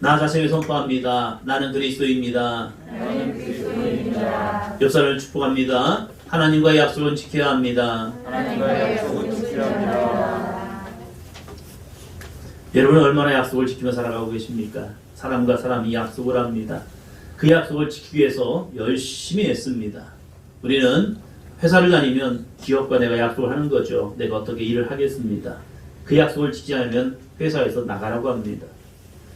나 자신을 선포합니다. 나는 그리스도입니다. 나는 그리스도입니다. 옆 사람을 축복합니다. 하나님과의 약속은 지켜야 합니다. 하나님과의 약속은 지켜야 합니다. 여러분은 얼마나 약속을 지키며 살아가고 계십니까? 사람과 사람이 약속을 합니다. 그 약속을 지키기 위해서 열심히 애씁니다. 우리는 회사를 다니면 기업과 내가 약속을 하는 거죠. 내가 어떻게 일을 하겠습니다. 그 약속을 지키지 않으면 회사에서 나가라고 합니다.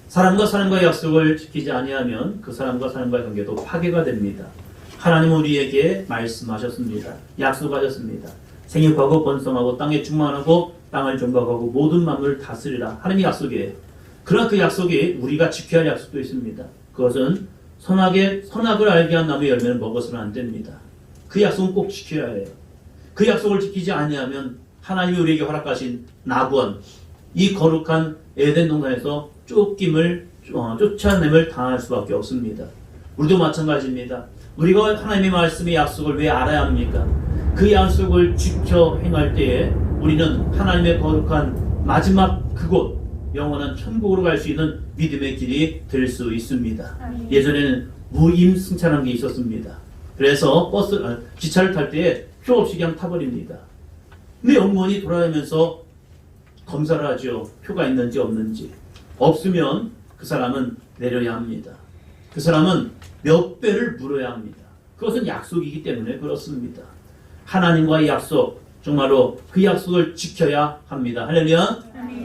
사람과 사람과의 약속을 지키지 아니하면 그 사람과 사람과의 관계도 파괴가 됩니다. 하나님은 우리에게 말씀하셨습니다. 약속하셨습니다. 생육하고 번성하고 땅에 충만하고 땅을 정복하고 모든 만물을 다스리라. 하나님의 약속이에요. 그러나 그 약속이 우리가 지켜야 할 약속도 있습니다. 그것은 선악을 알게 한 나무의 열매는 먹어서는 안 됩니다. 그 약속은 꼭 지켜야 해요. 그 약속을 지키지 아니하면 하나님이 우리에게 허락하신 낙원, 이 거룩한 에덴 동산에서 쫓아냄을 당할 수밖에 없습니다. 우리도 마찬가지입니다. 우리가 하나님의 말씀의 약속을 왜 알아야 합니까? 그 약속을 지켜 행할 때에 우리는 하나님의 거룩한 마지막 그곳, 영원한 천국으로 갈 수 있는 믿음의 길이 될 수 있습니다. 예전에는 무임승차라는 게 있었습니다. 그래서 기차를 탈 때에 표 없이 그냥 타버립니다. 근데 영문이 돌아다니면서 검사를 하죠. 표가 있는지 없는지. 없으면 그 사람은 내려야 합니다. 그 사람은 몇 배를 물어야 합니다. 그것은 약속이기 때문에 그렇습니다. 하나님과의 약속, 정말로 그 약속을 지켜야 합니다. 할렐루야.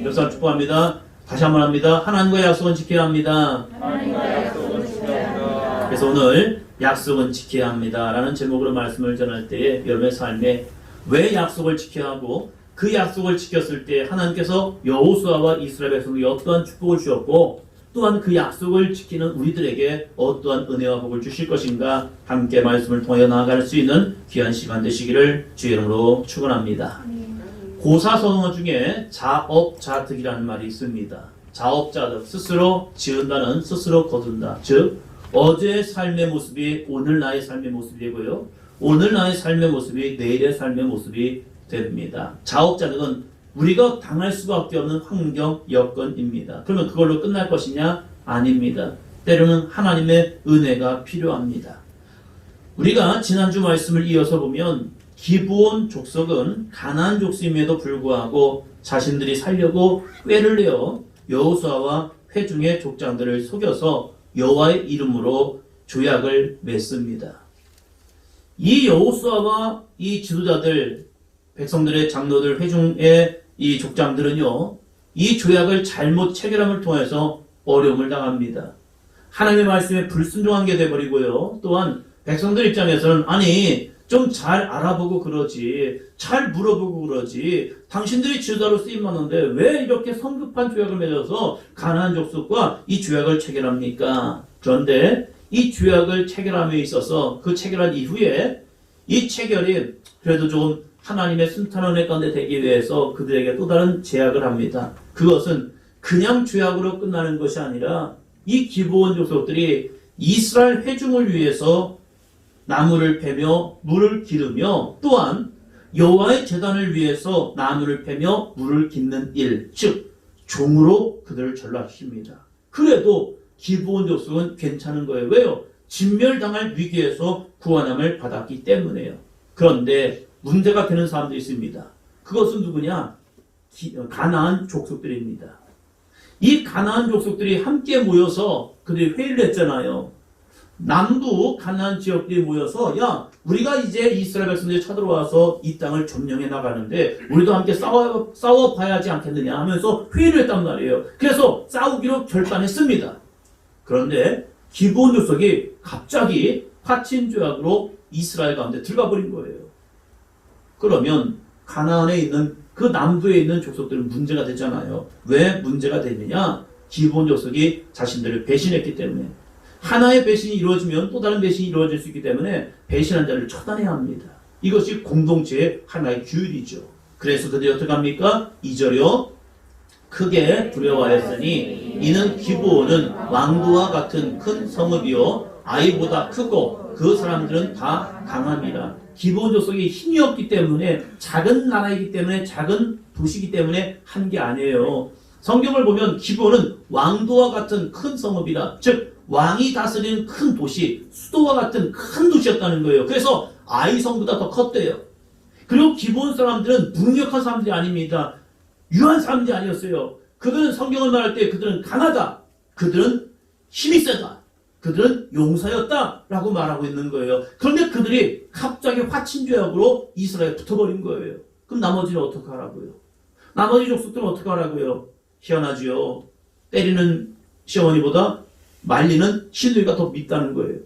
역사를 축복합니다. 다시 한번 합니다. 하나님과의 약속은 지켜야 합니다. 하나님과의 약속은 지켜야 합니다. 그래서 오늘 약속은 지켜야 합니다 라는 제목으로 말씀을 전할 때에 여러분의 삶에 왜 약속을 지켜야 하고 그 약속을 지켰을 때 하나님께서 여호수아와 이스라엘 백성에게 어떠한 축복을 주었고 또한 그 약속을 지키는 우리들에게 어떠한 은혜와 복을 주실 것인가 함께 말씀을 통하여 나아갈 수 있는 귀한 시간 되시기를 주의 이름으로 축원합니다. 고사성어 중에 자업자득이라는 말이 있습니다. 자업자득, 스스로 지은다는 스스로 거둔다. 즉 어제의 삶의 모습이 오늘 나의 삶의 모습이 되고요. 오늘 나의 삶의 모습이 내일의 삶의 모습이 됩니다. 자업자득은 우리가 당할 수밖에 없는 환경, 여건입니다. 그러면 그걸로 끝날 것이냐? 아닙니다. 때로는 하나님의 은혜가 필요합니다. 우리가 지난주 말씀을 이어서 보면 기브온 족속은 가나안 족속임에도 불구하고 자신들이 살려고 꾀를 내어 여호수아와 회중의 족장들을 속여서 여호와의 이름으로 조약을 맺습니다. 이 여호수아와 이 지도자들, 백성들의 장로들, 회중의 이 족장들은요, 이 조약을 잘못 체결함을 통해서 어려움을 당합니다. 하나님의 말씀에 불순종한 게 돼버리고요. 또한 백성들 입장에서는 아니 좀 잘 알아보고 그러지, 잘 물어보고 그러지, 당신들이 지도자로 쓰임받는데 왜 이렇게 성급한 조약을 맺어서 가나안 족속과 이 조약을 체결합니까? 그런데 이 조약을 체결함에 있어서 그 체결한 이후에 이 체결이 그래도 좀 하나님의 순탄한 은혜 가운데 되기 위해서 그들에게 또 다른 제약을 합니다. 그것은 그냥 조약으로 끝나는 것이 아니라 이 기브온 족속들이 이스라엘 회중을 위해서 나무를 패며 물을 기르며 또한 여호와의 제단을 위해서 나무를 패며 물을 깃는 일, 즉 종으로 그들을 전락시킵니다. 그래도 기브온 족속은 괜찮은 거예요. 왜요? 진멸당할 위기에서 구원함을 받았기 때문에요. 그런데 문제가 되는 사람들이 있습니다. 그것은 누구냐? 가나안 족속들입니다. 이 가나안 족속들이 함께 모여서 그들이 회의를 했잖아요. 남부 가나안 지역들이 모여서 야 우리가 이제 이스라엘 백성들이 쳐들어와서 이 땅을 점령해 나가는데 우리도 함께 싸워봐야지 않겠느냐 하면서 회의를 했단 말이에요. 그래서 싸우기로 결단했습니다. 그런데 기브온 족속이 갑자기 파친 조약으로 이스라엘 가운데 들어가 버린 거예요. 그러면 가나안에 있는 그 남부에 있는 족속들은 문제가 되잖아요. 왜 문제가 되느냐? 기브온 족속이 자신들을 배신했기 때문에. 하나의 배신이 이루어지면 또 다른 배신이 이루어질 수 있기 때문에 배신한 자를 처단해야 합니다. 이것이 공동체의 하나의 규율이죠. 그래서 그들이 어떻게 합니까? 2절이요. 크게 두려워하였으니 이는 기브온은 왕도와 같은 큰 성읍이요 아이보다 크고 그 사람들은 다 강함이라. 기브온 족속이 힘이 없기 때문에 작은 나라이기 때문에 작은 도시이기 때문에 한 게 아니에요. 성경을 보면 기브온은 왕도와 같은 큰 성읍이라, 즉 왕이 다스리는 큰 도시, 수도와 같은 큰 도시였다는 거예요. 그래서 아이 성보다 더 컸대요. 그리고 기브온 사람들은 무능력한 사람들이 아닙니다. 유한 사람들이 아니었어요. 그들은 성경을 말할 때 그들은 강하다, 그들은 힘이 세다, 그들은 용사였다 라고 말하고 있는 거예요. 그런데 그들이 갑자기 화친죄악으로 이스라엘에 붙어버린 거예요. 그럼 나머지는 어떻게 하라고요? 나머지 족속들은 어떻게 하라고요? 희한하지요. 때리는 시어머니보다 말리는 시누이가 더 밉다는 거예요.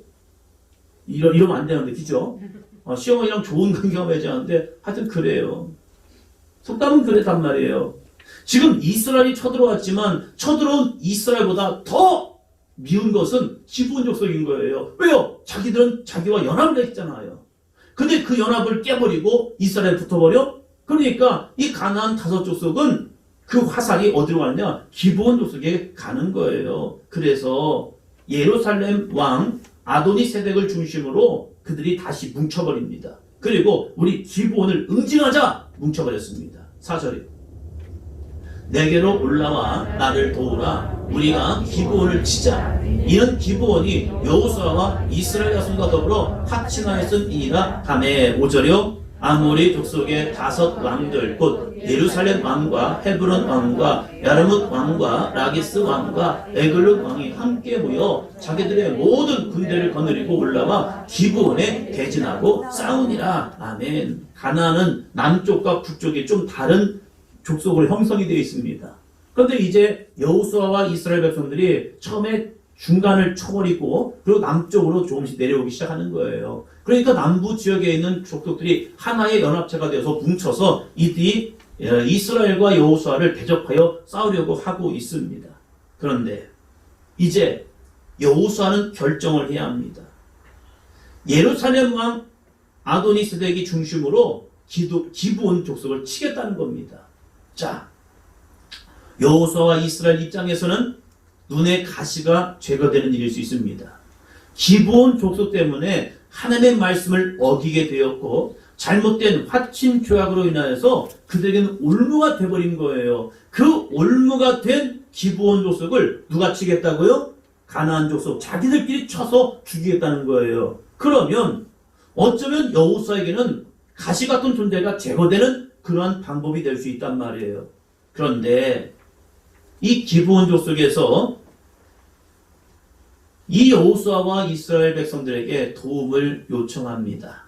이러면 안 되는데, 그죠? 시어머니랑 좋은 관계가 맺었는데 하여튼 그래요. 속담은 그랬단 말이에요. 지금 이스라엘이 쳐들어왔지만 쳐들어온 이스라엘보다 더 미운 것은 기브온 족속인 거예요. 왜요? 자기들은 자기와 연합을 했잖아요. 근데 그 연합을 깨버리고 이스라엘에 붙어버려? 그러니까 이 가나안 5 족속은 그 화살이 어디로 가느냐? 기브온 족속에 가는 거예요. 그래서 예루살렘 왕 아도니 세덱을 중심으로 그들이 다시 뭉쳐버립니다. 그리고 우리 기브온을 응징하자 뭉쳐버렸습니다. 4절에 내게로 올라와 나를 도우라. 우리가 기브온을 치자. 이는 기브온이 여호수아와 이스라엘 자손과 더불어 합친하였음이니라 하매. 5절이요. 아모리 족속의 5 왕들 곧 예루살렘 왕과 헤브론 왕과 야르뭇 왕과 라기스 왕과 에글룻 왕이 함께 모여 자기들의 모든 군대를 거느리고 올라와 기브온에 대진하고 싸우니라. 아멘. 가나안은 남쪽과 북쪽이 좀 다른 족속으로 형성이 되어 있습니다. 그런데 이제 여호수아와 이스라엘 백성들이 처음에 중간을 쳐버리고 그리고 남쪽으로 조금씩 내려오기 시작하는 거예요. 그러니까 남부 지역에 있는 족속들이 하나의 연합체가 되어서 뭉쳐서 이들이 이스라엘과 여호수아를 대적하여 싸우려고 하고 있습니다. 그런데 이제 여호수아는 결정을 해야 합니다. 예루살렘 왕 아도니세덱이 중심으로 기브온 족속을 치겠다는 겁니다. 자, 여호수아와 이스라엘 입장에서는 눈에 가시가 제거되는 일일 수 있습니다. 기브온 족속 때문에 하나님의 말씀을 어기게 되었고 잘못된 화친 죄악으로 인하여서 그들에게는 올무가 돼버린 거예요. 그 올무가 된 기브온 족속을 누가 치겠다고요? 가나안 족속 자기들끼리 쳐서 죽이겠다는 거예요. 그러면 어쩌면 여호수아에게는 가시 같은 존재가 제거되는 그러한 방법이 될 수 있단 말이에요. 그런데 이 기브온 족속에서 이 여호수아와 이스라엘 백성들에게 도움을 요청합니다.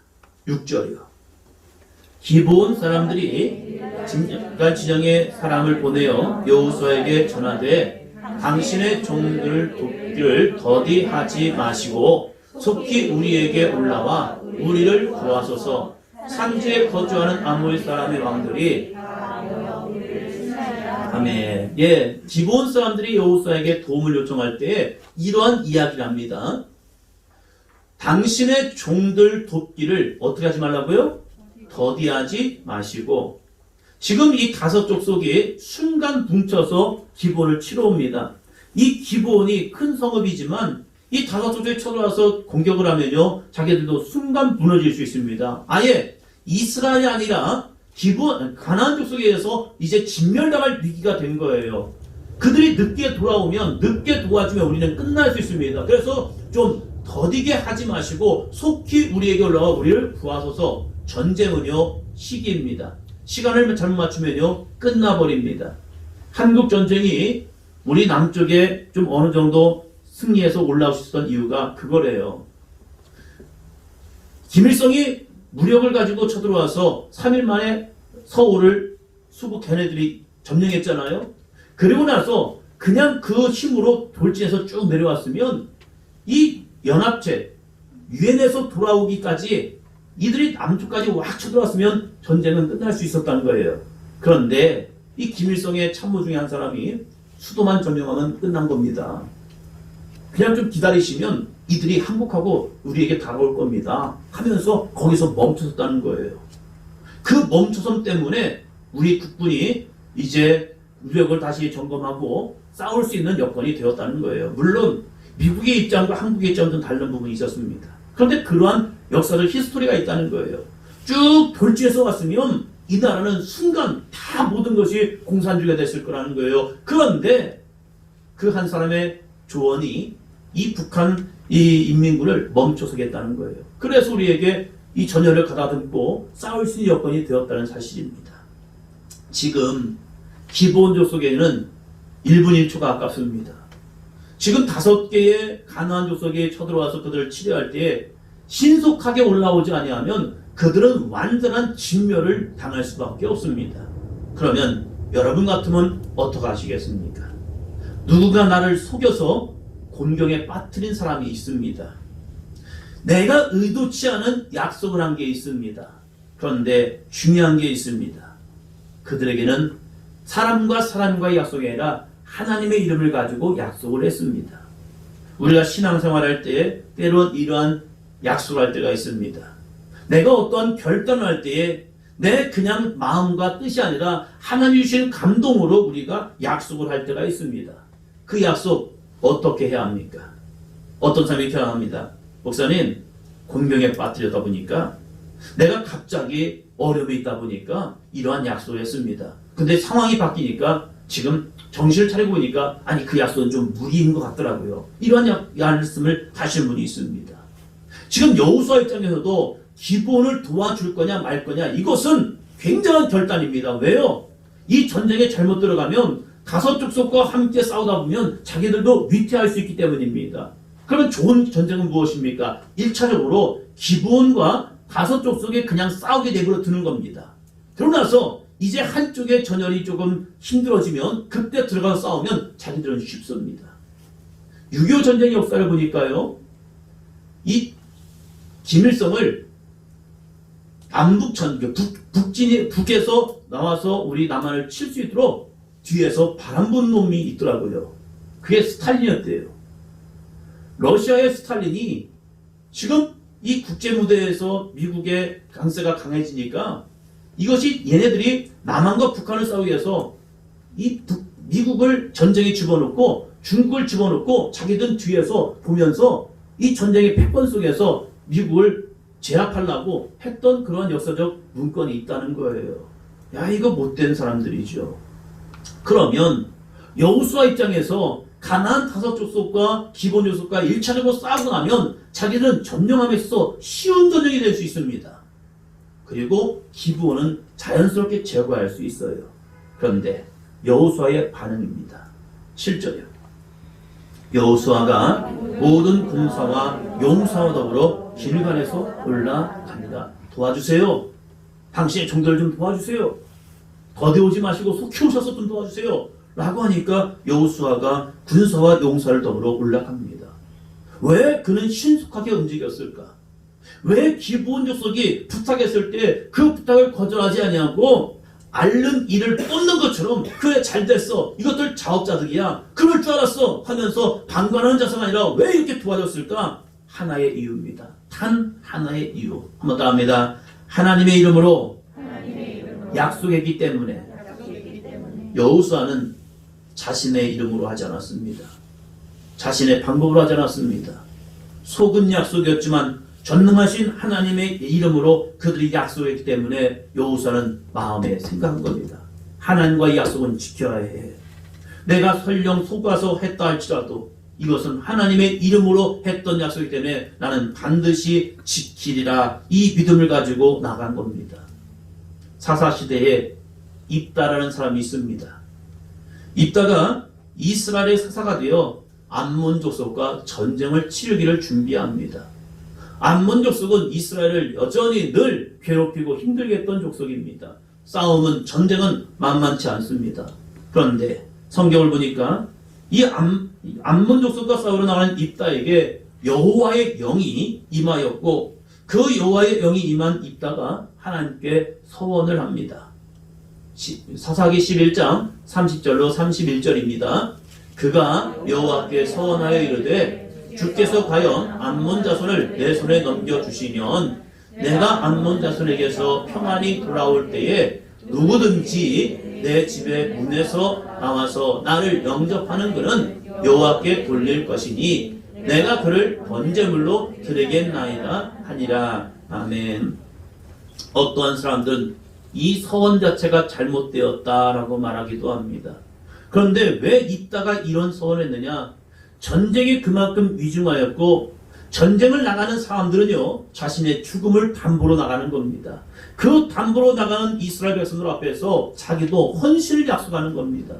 6절이요. 기브온 사람들이 진영의 사람을 보내어 여호수아에게 전하되 당신의 종들 돕기를 더디하지 마시고 속히 우리에게 올라와 우리를 구하소서. 산지에 거주하는 아모리 사람의 왕들이 아멘. 예, 기브온 사람들이 여호수아에게 도움을 요청할 때 이러한 이야기를 합니다. 당신의 종들 돕기를 어떻게 하지 말라고요? 더디하지 마시고. 지금 이 5 족속이 순간 뭉쳐서 기브온을 치러 옵니다. 이 기브온이 큰 성읍이지만 이 5 족속이 쳐들어와서 공격을 하면요, 자기들도 순간 무너질 수 있습니다. 아예 이스라엘이 아니라 가나안 족속에 의해서 이제 진멸당할 위기가 된 거예요. 그들이 늦게 돌아오면, 늦게 도와주면 우리는 끝날 수 있습니다. 그래서 좀 더디게 하지 마시고 속히 우리에게 올라와 우리를 구하소서. 전쟁은요, 시기입니다. 시간을 잘못 맞추면요, 끝나버립니다. 한국 전쟁이 우리 남쪽에 좀 어느 정도 승리해서 올라올 수 있었던 이유가 그거래요. 김일성이 무력을 가지고 쳐들어와서 3일 만에 서울을 수국 걔네들이 점령했잖아요. 그리고 나서 그냥 그 힘으로 돌진해서 쭉 내려왔으면 이 연합체 유엔에서 돌아오기까지 이들이 남쪽까지 확 쳐들어왔으면 전쟁은 끝날 수 있었다는 거예요. 그런데 이 김일성의 참모 중에 한 사람이 수도만 점령하면 끝난 겁니다. 그냥 좀 기다리시면 이들이 항복하고 우리에게 다가올 겁니다 하면서 거기서 멈춰섰다는 거예요. 그 멈춰섬 때문에 우리 국군이 이제 무력을 다시 점검하고 싸울 수 있는 여건이 되었다는 거예요. 물론 미국의 입장과 한국의 입장은 좀 다른 부분이 있었습니다. 그런데 그러한 역사적 히스토리가 있다는 거예요. 쭉 돌진해서 왔으면 이 나라는 순간 다 모든 것이 공산주의가 됐을 거라는 거예요. 그런데 그 한 사람의 조언이 이 북한 이 인민군을 멈춰서겠다는 거예요. 그래서 우리에게 이 전열을 가다듬고 싸울 수 있는 여건이 되었다는 사실입니다. 지금 기본적 속에는 1분 1초가 아깝습니다. 지금 5개의 가나안 족속이 쳐들어와서 그들을 치료할 때에 신속하게 올라오지 아니하면 그들은 완전한 진멸을 당할 수밖에 없습니다. 그러면 여러분 같으면 어떻게 하시겠습니까? 누군가 나를 속여서 곤경에 빠뜨린 사람이 있습니다. 내가 의도치 않은 약속을 한 게 있습니다. 그런데 중요한 게 있습니다. 그들에게는 사람과 사람과의 약속이 아니라 하나님의 이름을 가지고 약속을 했습니다. 우리가 신앙생활할 때에 때론 이러한 약속을 할 때가 있습니다. 내가 어떠한 결단을 할 때에 내 그냥 마음과 뜻이 아니라 하나님 주신 감동으로 우리가 약속을 할 때가 있습니다. 그 약속 어떻게 해야 합니까? 어떤 사람이 이렇게 합니다. 목사님, 곤경에 빠뜨려다 보니까 내가 갑자기 어려움이 있다 보니까 이러한 약속을 했습니다. 근데 상황이 바뀌니까 지금 정신을 차리고 보니까 아니 그 약속은 좀 무리인 것 같더라고요. 이러한 말씀을 하시는 분이 있습니다. 지금 여호수아 입장에서도 기브온을 도와줄 거냐 말 거냐 이것은 굉장한 결단입니다. 왜요? 이 전쟁에 잘못 들어가면 5 족속과 함께 싸우다 보면 자기들도 위태할 수 있기 때문입니다. 그러면 좋은 전쟁은 무엇입니까? 1차적으로 기브온과 5 족속이 그냥 싸우게 내버려 두는 겁니다. 그러고 나서 이제 한쪽의 전열이 조금 힘들어지면 그때 들어가서 싸우면 자기들은 쉽습니다. 6.25 전쟁의 역사를 보니까요. 이 김일성을 북에서 나와서 우리 남한을 칠 수 있도록 뒤에서 바람 부는 놈이 있더라고요. 그게 스탈린이었대요. 러시아의 스탈린이 지금 이 국제무대에서 미국의 강세가 강해지니까 이것이 얘네들이 남한과 북한을 싸우기 위해서 이 미국을 전쟁에 집어넣고 중국을 집어넣고 자기들 뒤에서 보면서 이 전쟁의 패권 속에서 미국을 제압하려고 했던 그런 역사적 문건이 있다는 거예요. 야, 이거 못된 사람들이죠. 그러면 여호수아 입장에서 가나안 5 족속과 기본 족속과 1차적으로 싸우고 나면 자기들은 점령함에 있어서 쉬운 전쟁이 될 수 있습니다. 그리고 기브온은 자연스럽게 제거할 수 있어요. 그런데 여호수아의 반응입니다. 7절이요. 여호수아가 모든 군사와 용사와 더불어 길갈에서 올라갑니다. 도와주세요. 당신의 종들을 좀 도와주세요. 거대 오지 마시고 속히 오셔서 좀 도와주세요. 라고 하니까 여호수아가 군사와 용사를 더불어 올라갑니다. 왜 그는 신속하게 움직였을까? 왜 기브온 족속이 부탁했을 때 그 부탁을 거절하지 아니하고 앓는 이를 뽑는 것처럼 그래 잘됐어 이것들 자업자득이야 그럴 줄 알았어 하면서 방관하는 자세가 아니라 왜 이렇게 도와줬을까? 하나의 이유입니다. 단 하나의 이유. 한번 더 합니다. 하나님의 이름으로 약속했기 때문에 여호수아는 자신의 이름으로 하지 않았습니다. 자신의 방법으로 하지 않았습니다. 속은 약속이었지만 전능하신 하나님의 이름으로 그들이 약속했기 때문에 여호수아는 마음에 생각한 겁니다. 하나님과의 약속은 지켜야 해. 내가 설령 속아서 했다 할지라도 이것은 하나님의 이름으로 했던 약속이기 때문에 나는 반드시 지키리라 이 믿음을 가지고 나간 겁니다. 사사시대에 입다라는 사람이 있습니다. 입다가 이스라엘의 사사가 되어 암몬 족속과 전쟁을 치르기를 준비합니다. 암몬 족속은 이스라엘을 여전히 늘 괴롭히고 힘들게 했던 족속입니다. 싸움은 전쟁은 만만치 않습니다. 그런데 성경을 보니까 이 암몬 족속과 싸우러 나가는 입다에게 여호와의 영이 임하였고 그 여호와의 영이 임한 입다가 하나님께 서원을 합니다. 사사기 11장 30절로 31절입니다. 그가 여호와께 서원하여 이르되 주께서 과연 암몬 자손을 내 손에 넘겨주시면 내가 암몬 자손에게서 평안히 돌아올 때에 누구든지 내 집의 문에서 나와서 나를 영접하는 그는 여호와께 돌릴 것이니 내가 그를 번제물로 드리겠나이다 하니라. 아멘. 어떠한 사람들은 이 서원 자체가 잘못되었다라고 말하기도 합니다. 그런데 왜 입다가 이런 서원을 했느냐? 전쟁이 그만큼 위중하였고 전쟁을 나가는 사람들은요 자신의 죽음을 담보로 나가는 겁니다. 그 담보로 나가는 이스라엘 백성들 앞에서 자기도 헌신을 약속하는 겁니다.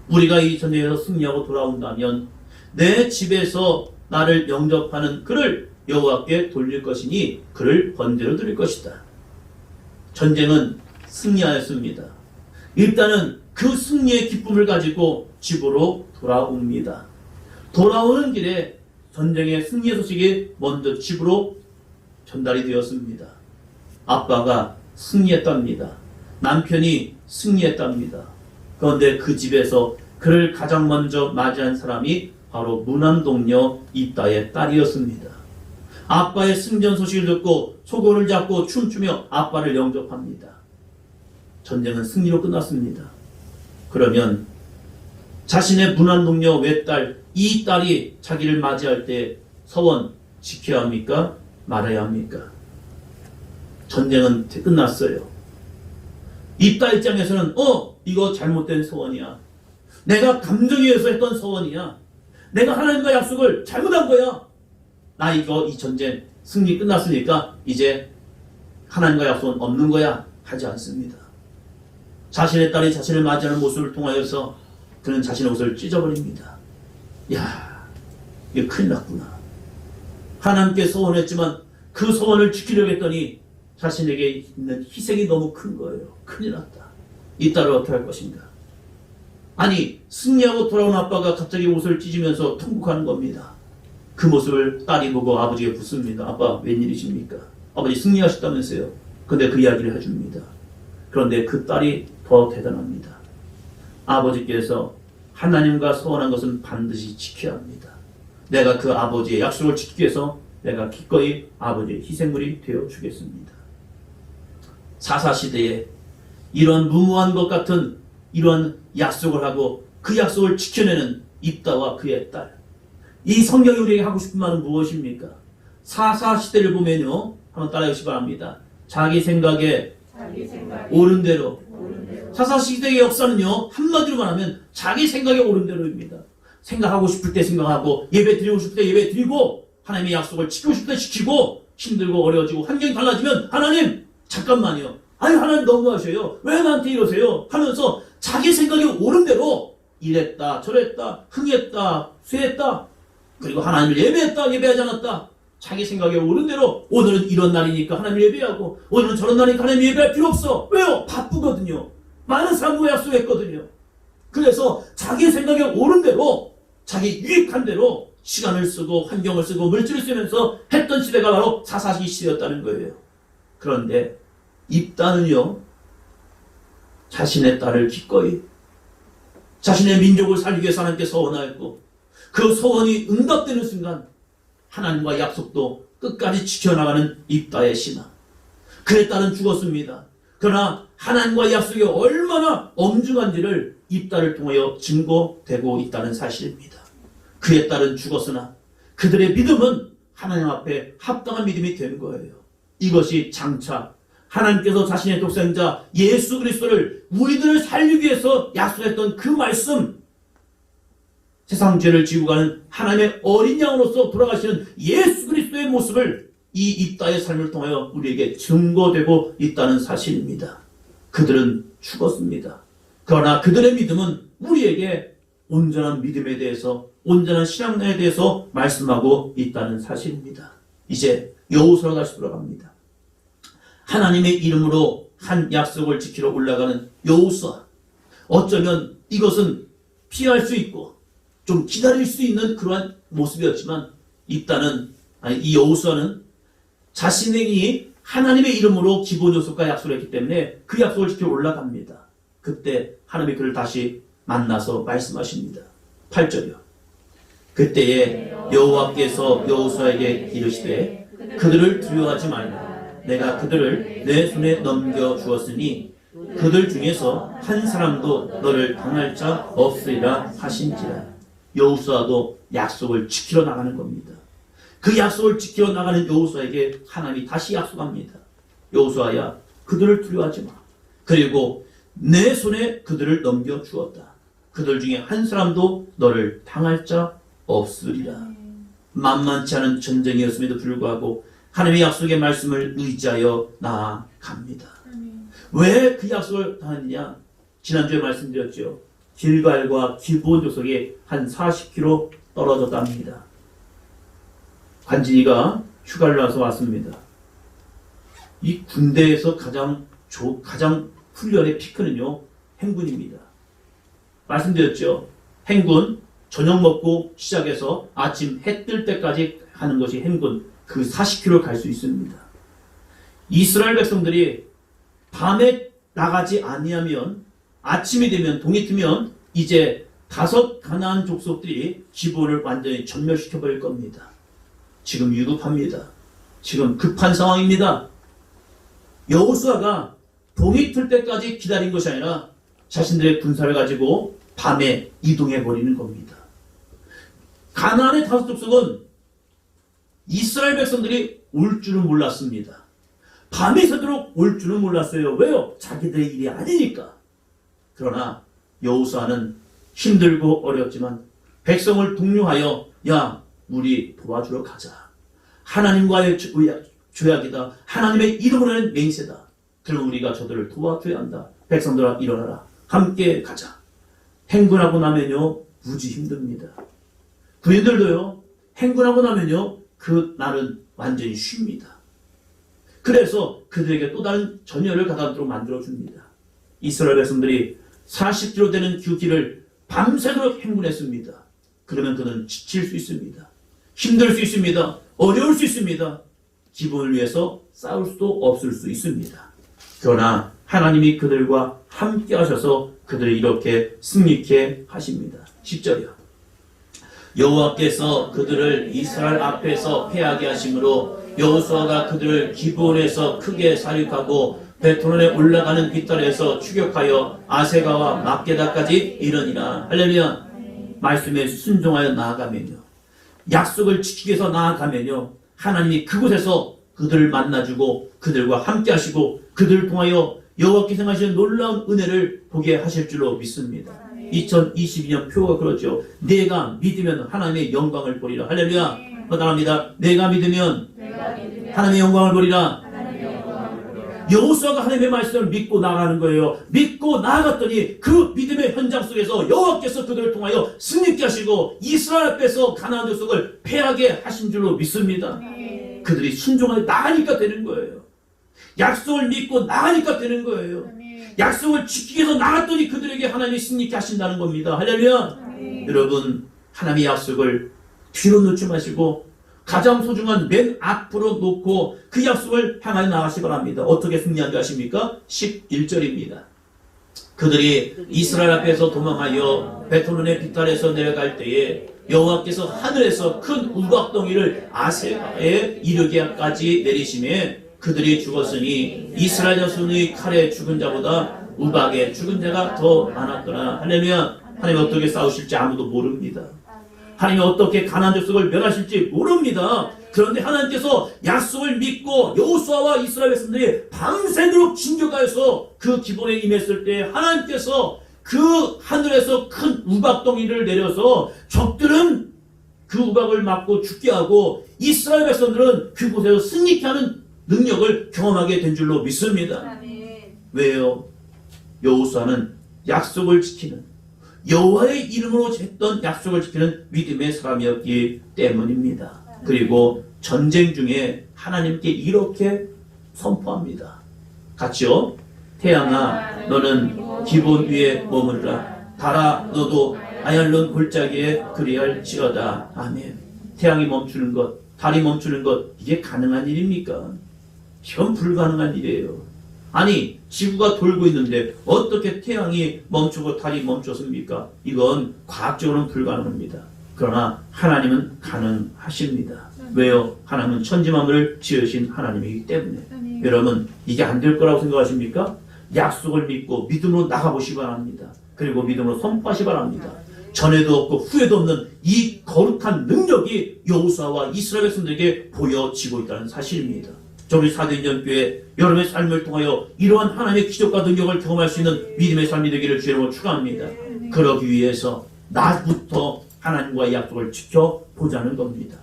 우리가 이 전쟁에서 승리하고 돌아온다면 내 집에서 나를 영접하는 그를 여호와께 돌릴 것이니 그를 번제로 드릴 것이다. 전쟁은 승리하였습니다. 일단은 그 승리의 기쁨을 가지고 집으로 돌아옵니다. 돌아오는 길에 전쟁의 승리의 소식이 먼저 집으로 전달이 되었습니다. 아빠가 승리했답니다. 남편이 승리했답니다. 그런데 그 집에서 그를 가장 먼저 맞이한 사람이 바로 무난동녀 입다의 딸이었습니다. 아빠의 승전 소식을 듣고 소고를 잡고 춤추며 아빠를 영접합니다. 전쟁은 승리로 끝났습니다. 그러면 자신의 무난동녀 외딸 이 딸이 자기를 맞이할 때 서원 지켜야 합니까? 말아야 합니까? 전쟁은 끝났어요. 입다 입장에서는 이거 잘못된 서원이야. 내가 감정에 의해서 했던 서원이야. 내가 하나님과 약속을 잘못한 거야. 나 이 전쟁 승리 끝났으니까 이제 하나님과 약속은 없는 거야. 하지 않습니다. 자신의 딸이 자신을 맞이하는 모습을 통하여서 그는 자신의 옷을 찢어버립니다. 야, 이게 큰일 났구나. 하나님께 서원했지만 그 서원을 지키려고 했더니 자신에게 있는 희생이 너무 큰 거예요. 큰일 났다. 이 딸을 어떻게 할 것인가? 아니, 승리하고 돌아온 아빠가 갑자기 옷을 찢으면서 통곡하는 겁니다. 그 모습을 딸이 보고 아버지에게 묻습니다. 아빠, 웬일이십니까? 아버지 승리하셨다면서요. 근데 그 이야기를 해줍니다. 그런데 그 딸이 더 대단합니다. 아버지께서 하나님과 서원한 것은 반드시 지켜야 합니다. 내가 그 아버지의 약속을 지키기 위해서 내가 기꺼이 아버지의 희생물이 되어주겠습니다. 사사시대에 이런 무모한 것 같은 이러한 약속을 하고 그 약속을 지켜내는 입다와 그의 딸. 이 성경이 우리에게 하고 싶은 말은 무엇입니까? 사사시대를 보면요. 한번 따라해 주시기 바랍니다. 자기 생각에 옳은 대로. 사사시대의 역사는요. 한마디로 말하면 자기 생각에 옳은 대로입니다. 생각하고 싶을 때 생각하고 예배 드리고 싶을 때 예배 드리고 하나님의 약속을 지키고 싶을 때 지키고 힘들고 어려워지고 환경이 달라지면 하나님 잠깐만요. 아니 하나님 너무하셔요. 왜 나한테 이러세요? 하면서 자기 생각에 옳은 대로 이랬다 저랬다 흥했다 쇠했다 그리고 하나님을 예배했다 예배하지 않았다. 자기 생각에 옳은 대로 오늘은 이런 날이니까 하나님 예배하고 오늘은 저런 날이니까 하나님 예배할 필요 없어. 왜요? 바쁘거든요. 많은 사람과 약속했거든요. 그래서 자기 생각에 옳은 대로 자기 유익한 대로 시간을 쓰고 환경을 쓰고 물질을 쓰면서 했던 시대가 바로 사사시 시대였다는 거예요. 그런데 입다는요. 자신의 딸을 기꺼이 자신의 민족을 살리기 위해서 하나님께 서원하였고 그 서원이 응답되는 순간 하나님과 약속도 끝까지 지켜나가는 입다의 신앙. 그의 딸은 죽었습니다. 그러나 하나님과 약속이 얼마나 엄중한지를 입다를 통하여 증거되고 있다는 사실입니다. 그의 딸은 죽었으나 그들의 믿음은 하나님 앞에 합당한 믿음이 된 거예요. 이것이 장차 하나님께서 자신의 독생자 예수 그리스도를 우리들을 살리기 위해서 약속했던 그 말씀, 세상 죄를 지고 가는 하나님의 어린 양으로서 돌아가시는 예수 그리스도의 모습을 이 입다의 삶을 통하여 우리에게 증거되고 있다는 사실입니다. 그들은 죽었습니다. 그러나 그들의 믿음은 우리에게 온전한 믿음에 대해서 온전한 신앙에 대해서 말씀하고 있다는 사실입니다. 이제 여호수아로 다시 돌아갑니다. 하나님의 이름으로 한 약속을 지키러 올라가는 여호수아. 어쩌면 이것은 피할 수 있고 좀 기다릴 수 있는 그러한 모습이었지만 이 여호수아는 자신이 하나님의 이름으로 기본 약속과 약속을 했기 때문에 그 약속을 지키러 올라갑니다. 그때 하나님이 그를 다시 만나서 말씀하십니다. 8절이요. 그때에 여호와께서 여호수아에게 이르시되 그들을 두려워하지 말라. 내가 그들을 내 손에 넘겨주었으니 그들 중에서 한 사람도 너를 당할 자 없으리라 하신지라. 여호수아도 약속을 지키러 나가는 겁니다. 그 약속을 지키러 나가는 여호수아에게 하나님이 다시 약속합니다. 여호수아야, 그들을 두려워하지 마. 그리고 내 손에 그들을 넘겨주었다. 그들 중에 한 사람도 너를 당할 자 없으리라. 만만치 않은 전쟁이었음에도 불구하고 하나님의 약속의 말씀을 의지하여 나아갑니다. 왜 그 약속을 당했느냐? 지난주에 말씀드렸죠. 길갈과 기브온 족속이 한 40km 떨어졌답니다. 관진이가 휴가를 나서 왔습니다. 이 군대에서 가장 훈련의 피크는요, 행군입니다. 말씀드렸죠. 행군, 저녁 먹고 시작해서 아침 해 뜰 때까지 하는 것이 행군, 그 40km 갈 수 있습니다. 이스라엘 백성들이 밤에 나가지 아니하면 아침이 되면 동이 트면 이제 5 가나안 족속들이 기브온을 완전히 전멸시켜 버릴 겁니다. 지금 위급합니다. 지금 급한 상황입니다. 여호수아가 동이 틀 때까지 기다린 것이 아니라 자신들의 군사를 가지고 밤에 이동해 버리는 겁니다. 가나안의 5 족속은 이스라엘 백성들이 올 줄은 몰랐습니다. 밤이 새도록 올 줄은 몰랐어요. 왜요? 자기들의 일이 아니니까. 그러나 여호수아는 힘들고 어렵지만 백성을 독려하여 야, 우리 도와주러 가자. 하나님과의 조약이다. 하나님의 이름으로는 맹세다. 그럼 우리가 저들을 도와줘야 한다. 백성들아 일어나라. 함께 가자. 행군하고 나면요, 무지 힘듭니다. 군인들도요, 행군하고 나면요, 그 날은 완전히 쉽니다. 그래서 그들에게 또 다른 전열을 가다듬도록 만들어줍니다. 이스라엘 백성들이 40km 되는 그 길을 밤새도록 행군했습니다. 그러면 그는 지칠 수 있습니다. 힘들 수 있습니다. 어려울 수 있습니다. 기본을 위해서 싸울 수도 없을 수 있습니다. 그러나 하나님이 그들과 함께 하셔서 그들을 이렇게 승리케 하십니다. 10절이요. 여호와께서 그들을 이스라엘 앞에서 패하게 하심으로 여호수아가 그들을 기브온에서 크게 사륙하고 베토론에 올라가는 빗달에서 추격하여 아세가와 막게다까지 이르니라. 할렐루야. 말씀에 순종하여 나아가면요, 약속을 지키기 위해서 나아가면요, 하나님이 그곳에서 그들을 만나주고 그들과 함께 하시고 그들을 통하여 여호와께서 행하시는 놀라운 은혜를 보게 하실 줄로 믿습니다. 2022년 표가 그러죠. 내가 믿으면 하나님의 영광을 보리라. 할렐루야. 허다합니다. 내가 믿으면 하나님의 영광을 보리라. 여호수아가 하나님의 말씀을 믿고 나가는 거예요. 믿고 나아갔더니 그 믿음의 현장 속에서 여호와께서 그들을 통하여 승리케 하시고 이스라엘 앞에서 가나안 족속을 패하게 하신 줄로 믿습니다. 그들이 순종하여 나가니까 되는 거예요. 약속을 믿고 나가니까 되는 거예요. 약속을 지키기 위해서 나갔더니 그들에게 하나님이 승리케 하신다는 겁니다. 할렐루야. 여러분, 하나님의 약속을 뒤로 놓지 마시고 가장 소중한 맨 앞으로 놓고 그 약속을 향하여 나가시기 바랍니다. 어떻게 승리하게 하십니까? 11절입니다. 그들이 이스라엘 앞에서 도망하여 베토론의 빗달에서 내려갈 때에 여호와께서 하늘에서 큰 우박덩이를 아세가에 이르게까지 내리심에 그들이 죽었으니 이스라엘 자손의 칼에 죽은 자보다 우박에 죽은 자가 더 많았더라. 할렐루야. 하나님 어떻게 싸우실지 아무도 모릅니다. 하나님이 어떻게 가나안 족속을 멸하실지 모릅니다. 그런데 하나님께서 약속을 믿고 여호수아와 이스라엘 백성들이 밤새도록 진격하여서 그 기본에 임했을 때 하나님께서 그 하늘에서 큰 우박덩이를 내려서 적들은 그 우박을 맞고 죽게 하고 이스라엘 백성들은 그곳에서 승리케 하는 능력을 경험하게 된 줄로 믿습니다. 왜요? 여호수아는 약속을 지키는, 여호와의 이름으로 했던 약속을 지키는 믿음의 사람이었기 때문입니다. 그리고 전쟁 중에 하나님께 이렇게 선포합니다. 같이요. 태양아, 너는 기본 위에 머무르라. 달아, 너도 아얄론 골짜기에 그리할지어다. 아멘. 태양이 멈추는 것, 달이 멈추는 것, 이게 가능한 일입니까? 이건 불가능한 일이에요. 아니, 지구가 돌고 있는데 어떻게 태양이 멈추고 달이 멈췄습니까? 이건 과학적으로는 불가능합니다. 그러나 하나님은 가능하십니다. 왜요? 하나님은 천지만물을 지으신 하나님이기 때문에. 여러분, 이게 안 될 거라고 생각하십니까? 약속을 믿고 믿음으로 나가보시기 바랍니다. 그리고 믿음으로 선포하시기 바랍니다. 전에도 없고 후에도 없는 이 거룩한 능력이 여호수아와 이스라엘 백성들에게 보여지고 있다는 사실입니다. 우리 사도인전교회 여러분의 삶을 통하여 이러한 하나님의 기적과 능력을 경험할 수 있는 믿음의 삶이 되기를 주의 이름으로 축원합니다. 그러기 위해서 나부터 하나님과의 약속을 지켜보자는 겁니다.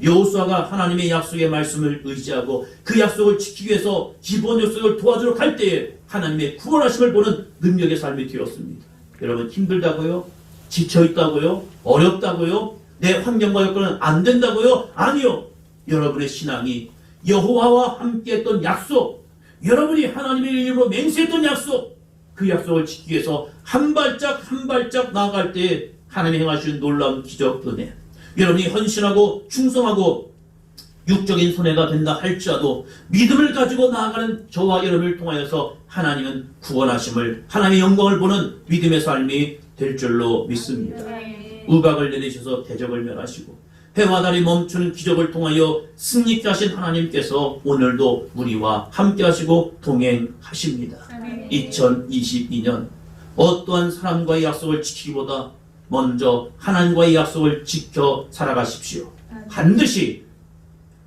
여호수아가 하나님의 약속의 말씀을 의지하고 그 약속을 지키기 위해서 기브온 족속을 도와주러 갈 때에 하나님의 구원하심을 보는 능력의 삶이 되었습니다. 여러분 힘들다고요? 지쳐있다고요? 어렵다고요? 내 환경과 여건은 안 된다고요? 아니요. 여러분의 신앙이 여호와와 함께했던 약속, 여러분이 하나님의 이름으로 맹세했던 약속, 그 약속을 지키기 위해서 한 발짝 한 발짝 나아갈 때 하나님이 행하신 놀라운 기적 은혜, 여러분이 헌신하고 충성하고 육적인 손해가 된다 할지라도 믿음을 가지고 나아가는 저와 여러분을 통하여서 하나님은 구원하심을, 하나님의 영광을 보는 믿음의 삶이 될 줄로 믿습니다. 우박을 내리셔서 대적을 멸하시고 해와 달이 멈추는 기적을 통하여 승리케 하신 하나님께서 오늘도 우리와 함께 하시고 동행하십니다. 2022년 어떠한 사람과의 약속을 지키기보다 먼저 하나님과의 약속을 지켜 살아가십시오. 반드시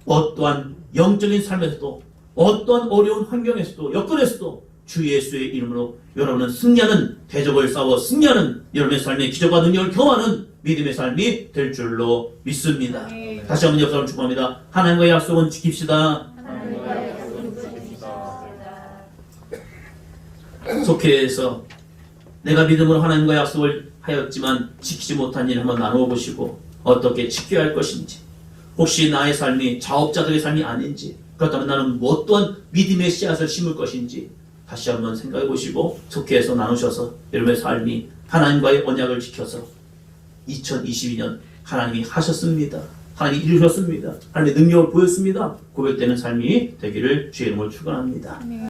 어떠한 영적인 삶에서도 어떠한 어려운 환경에서도 여건에서도 주 예수의 이름으로 여러분은 승리하는, 대적을 싸워 승리하는 여러분의 삶의 기적과 능력을 경험하는 믿음의 삶이 될 줄로 믿습니다. 다시 한번 역사를 축복합니다. 하나님과의 약속은 지킵시다. 속회에서 내가 믿음으로 하나님과의 약속을 하였지만 지키지 못한 일 한번 나누어 보시고 어떻게 지켜야 할 것인지, 혹시 나의 삶이 자업자들의 삶이 아닌지, 그렇다면 나는 뭐 또한 믿음의 씨앗을 심을 것인지 다시 한번 생각해 보시고 속회에서 나누셔서 여러분의 삶이 하나님과의 언약을 지켜서 2022년 하나님이 하셨습니다. 하나님이 이루셨습니다. 하나님의 능력을 보였습니다. 고백되는 삶이 되기를 주의 이름으로 축원합니다.